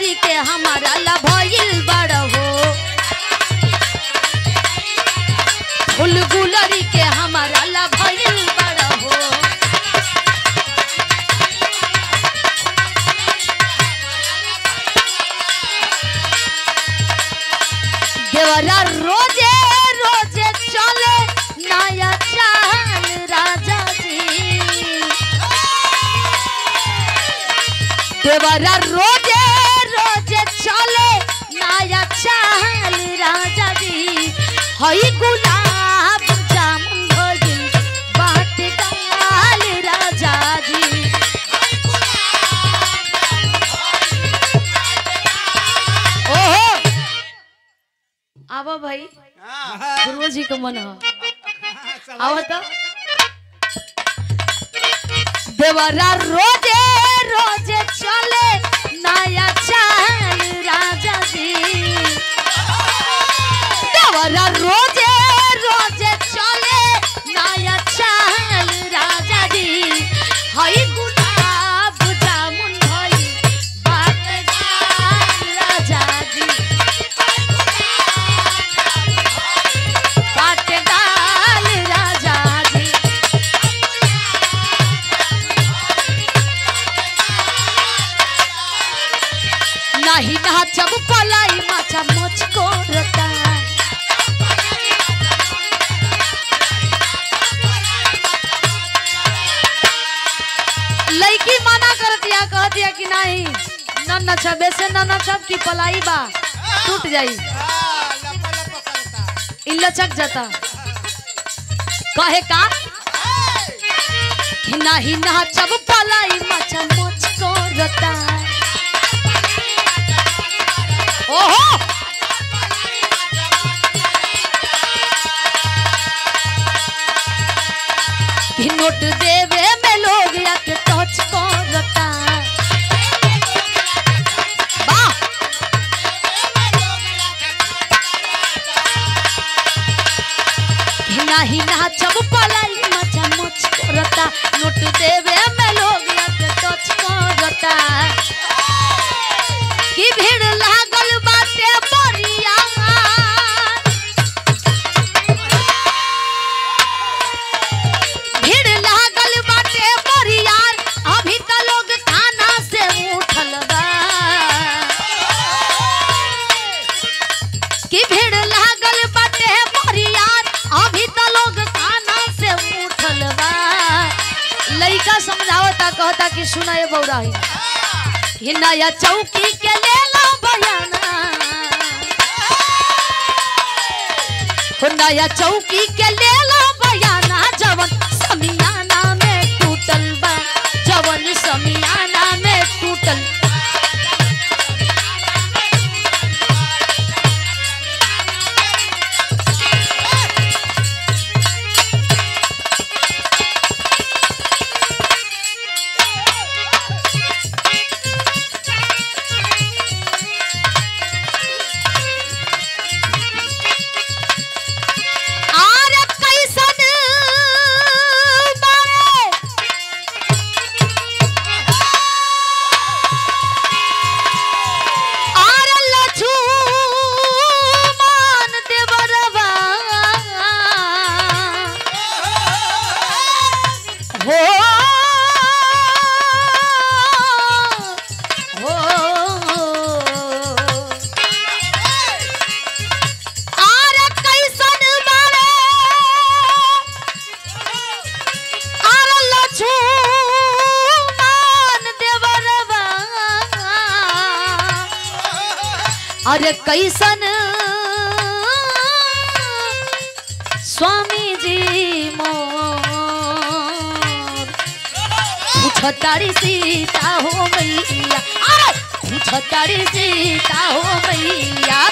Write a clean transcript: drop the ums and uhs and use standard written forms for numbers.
गुलरी के हमारा ला भइल बड़ हो फूल गुलरी के हमारा ला भइल बड़ हो देवरा रोजे रोजे चले नया चाल राजा जी देवरा रोजे रोजे चले नया चाल राजा जी हई गुलाब जामुन भइल बाट गाल राजा जी ओहो आवा भाई गुरु जी का मन हो आवा तो देवरा रोजे रोजे चले नया चाल राजा जी देवरा रोजे रोजे चले नया चाल राजा जी हई गुलाब जामुन भइल बाट गाल राजा जी बाट गाल राजा जी नहीं नाचब पलाई माचा मुझको रता लड़की मना कर दिया कह दिया कि नहीं न नचबे से न नचब की पलाई बा टूट जाई इ लचक जाता कहे का कि नहीं नाचब पलाई माचा मुझको रता ओहो कि नोट देवे में लोग आके टच करता वाह कि नहीं नाचब पलाई मचा मुझ करता नोट देवे में लोग आके टच करता कि भीड़ लागल बाटे बरिया भीड़ लागल बाटे बरिया अभी त लोग खाना से उठल बा कि भीड़ लागल बाटे बरिया अभी त लोग खाना से उठल बा लइका समझावता कहता कि सुनाए बौराही कि नया चौकी के ले लो बयाना नया चौकी के ले लो बयाना जवन समियाना में टूटल बा जवन समियाना में टूटल अरे कैसन स्वामी जी मोर पूछतारी सीता हो मैया अरे पूछतारी सीता हो मैया